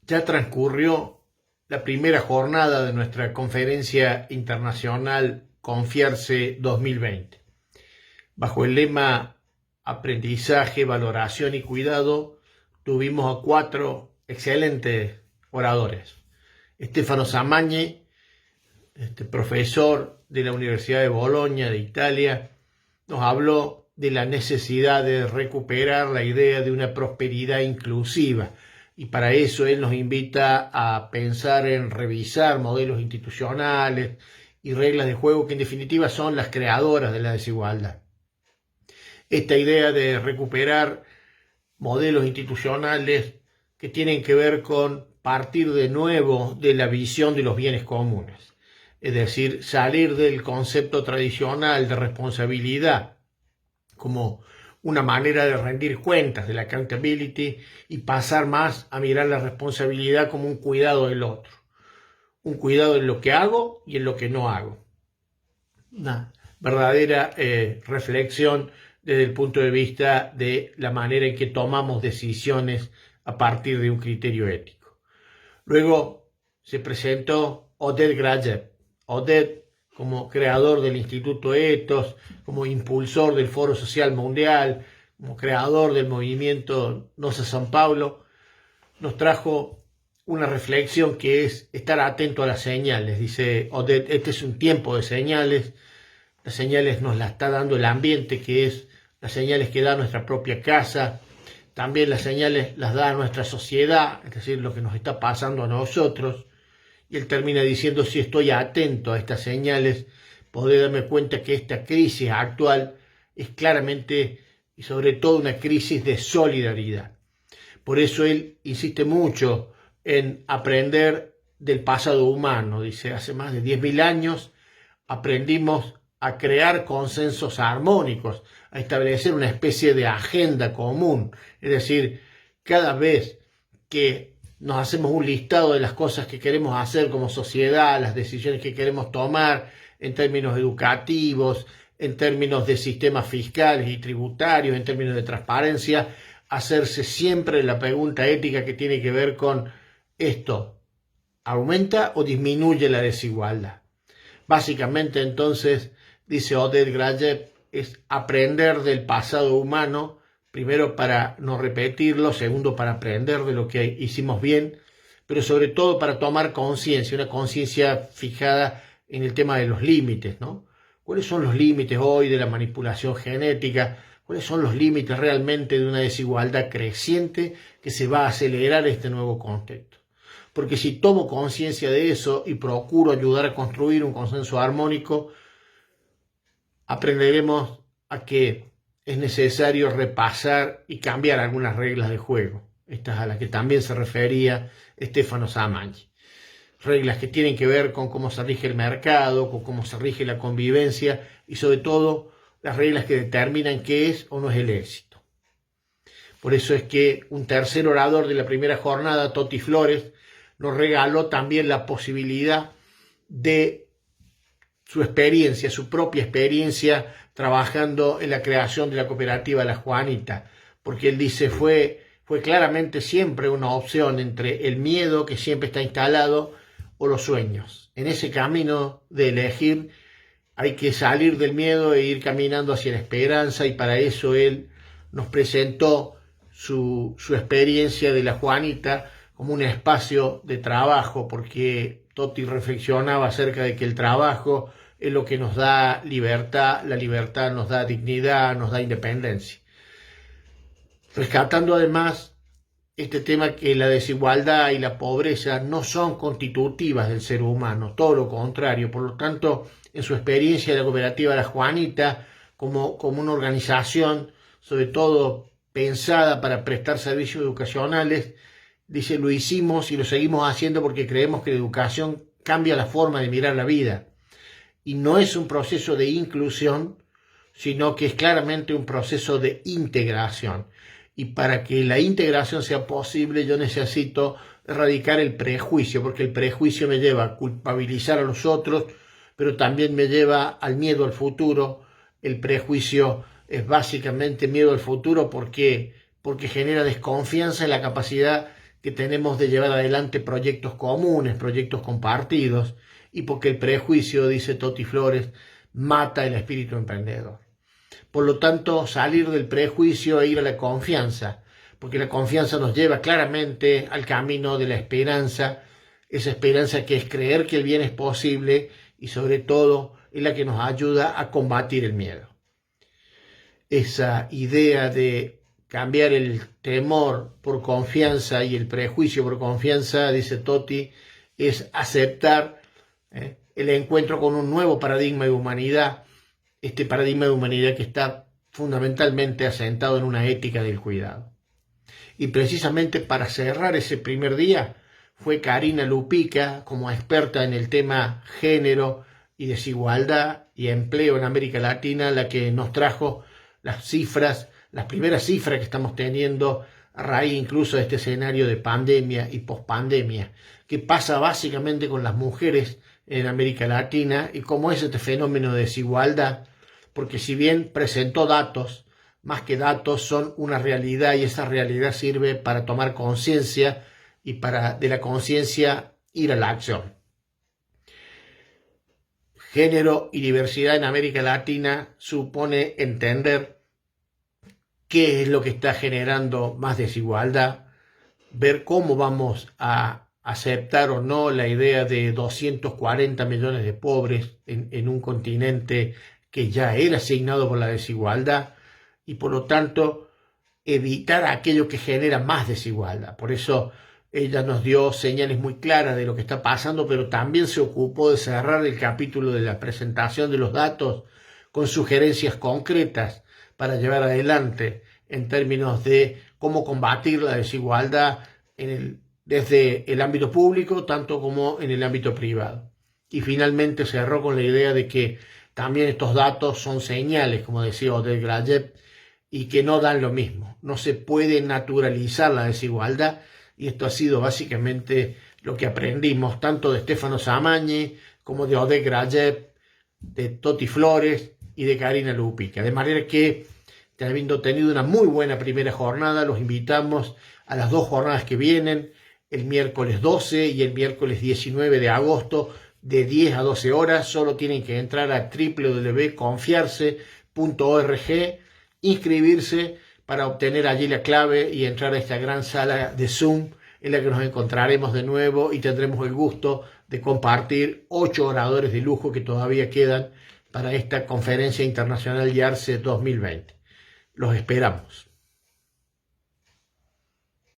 Ya transcurrió la primera jornada de nuestra conferencia internacional Confiarse 2020. Bajo el lema Aprendizaje, Valoración y Cuidado, tuvimos a 4 excelentes oradores. Stefano Samagni, profesor de la Universidad de Bolonia de Italia, nos habló de la necesidad de recuperar la idea de una prosperidad inclusiva, y para eso él nos invita a pensar en revisar modelos institucionales y reglas de juego que en definitiva son las creadoras de la desigualdad. Esta idea de recuperar modelos institucionales que tienen que ver con partir de nuevo de la visión de los bienes comunes, es decir, salir del concepto tradicional de responsabilidad como una manera de rendir cuentas, de la accountability, y pasar más a mirar la responsabilidad como un cuidado del otro, un cuidado en lo que hago y en lo que no hago. Una verdadera reflexión desde el punto de vista de la manera en que tomamos decisiones a partir de un criterio ético. Luego se presentó Oded Grajew. Oded, como creador del Instituto Ethos, como impulsor del Foro Social Mundial, como creador del movimiento Nossa São Paulo, nos trajo una reflexión que es estar atento a las señales. Dice Oded, este es un tiempo de señales. Las señales nos las está dando el ambiente, que es las señales que da nuestra propia casa. También las señales las da nuestra sociedad, es decir, lo que nos está pasando a nosotros. Y él termina diciendo, si estoy atento a estas señales, podré darme cuenta que esta crisis actual es claramente y sobre todo una crisis de solidaridad. Por eso él insiste mucho en aprender del pasado humano. Dice, hace más de 10.000 años aprendimos a crear consensos armónicos, a establecer una especie de agenda común. Es decir, cada vez que nos hacemos un listado de las cosas que queremos hacer como sociedad, las decisiones que queremos tomar en términos educativos, en términos de sistemas fiscales y tributarios, en términos de transparencia, hacerse siempre la pregunta ética que tiene que ver con esto, ¿aumenta o disminuye la desigualdad? Básicamente, entonces, dice Oded Grajew, es aprender del pasado humano, primero para no repetirlo, segundo para aprender de lo que hicimos bien, pero sobre todo para tomar conciencia, una conciencia fijada en el tema de los límites, ¿no? ¿Cuáles son los límites hoy de la manipulación genética? ¿Cuáles son los límites realmente de una desigualdad creciente que se va a acelerar este nuevo contexto? Porque si tomo conciencia de eso y procuro ayudar a construir un consenso armónico, aprenderemos a que es necesario repasar y cambiar algunas reglas de juego, estas a las que también se refería Stefano Samagni. Reglas que tienen que ver con cómo se rige el mercado, con cómo se rige la convivencia y sobre todo las reglas que determinan qué es o no es el éxito. Por eso es que un tercer orador de la primera jornada, Toti Flores, nos regaló también la posibilidad de su experiencia, su propia experiencia trabajando en la creación de la cooperativa La Juanita, porque él dice fue claramente siempre una opción entre el miedo que siempre está instalado o los sueños. En ese camino de elegir hay que salir del miedo e ir caminando hacia la esperanza, y para eso él nos presentó su experiencia de La Juanita como un espacio de trabajo, porque Toti reflexionaba acerca de que el trabajo es lo que nos da libertad, la libertad nos da dignidad, nos da independencia. Rescatando además este tema que la desigualdad y la pobreza no son constitutivas del ser humano, todo lo contrario. Por lo tanto, en su experiencia de la cooperativa La Juanita, como una organización, sobre todo pensada para prestar servicios educacionales, dice, lo hicimos y lo seguimos haciendo porque creemos que la educación cambia la forma de mirar la vida. Y no es un proceso de inclusión, sino que es claramente un proceso de integración. Y para que la integración sea posible, yo necesito erradicar el prejuicio, porque el prejuicio me lleva a culpabilizar a los otros, pero también me lleva al miedo al futuro. El prejuicio es básicamente miedo al futuro porque genera desconfianza en la capacidad que tenemos de llevar adelante proyectos comunes, proyectos compartidos, y porque el prejuicio, dice Toti Flores, mata el espíritu emprendedor. Por lo tanto, salir del prejuicio e ir a la confianza, porque la confianza nos lleva claramente al camino de la esperanza, esa esperanza que es creer que el bien es posible y sobre todo es la que nos ayuda a combatir el miedo. Esa idea de cambiar el temor por confianza y el prejuicio por confianza, dice Toti, es aceptar el encuentro con un nuevo paradigma de humanidad, este paradigma de humanidad que está fundamentalmente asentado en una ética del cuidado. Y precisamente para cerrar ese primer día fue Karina Lupica, como experta en el tema género y desigualdad y empleo en América Latina, la que nos trajo las cifras, las primeras cifras que estamos teniendo a raíz incluso de este escenario de pandemia y pospandemia, que pasa básicamente con las mujeres en América Latina y cómo es este fenómeno de desigualdad, porque si bien presentó datos, más que datos son una realidad y esa realidad sirve para tomar conciencia y para de la conciencia ir a la acción. Género y diversidad en América Latina supone entender qué es lo que está generando más desigualdad, ver cómo vamos a aceptar o no la idea de 240 millones de pobres en un continente que ya era asignado por la desigualdad y por lo tanto evitar aquello que genera más desigualdad. Por eso ella nos dio señales muy claras de lo que está pasando, pero también se ocupó de cerrar el capítulo de la presentación de los datos con sugerencias concretas para llevar adelante en términos de cómo combatir la desigualdad desde el ámbito público tanto como en el ámbito privado. Y finalmente cerró con la idea de que también estos datos son señales, como decía Oded Grajew, y que no dan lo mismo. No se puede naturalizar la desigualdad y esto ha sido básicamente lo que aprendimos tanto de Stefano Samagni como de Oded Grajew, de Toti Flores y de Karina Lupica. De manera que, habiendo tenido una muy buena primera jornada, los invitamos a las 2 jornadas que vienen, el miércoles 12 y el miércoles 19 de agosto, de 10 a 12 horas. Solo tienen que entrar a www.confiarse.org, inscribirse para obtener allí la clave y entrar a esta gran sala de Zoom en la que nos encontraremos de nuevo y tendremos el gusto de compartir 8 oradores de lujo que todavía quedan para esta Conferencia Internacional YARCE 2020. Los esperamos.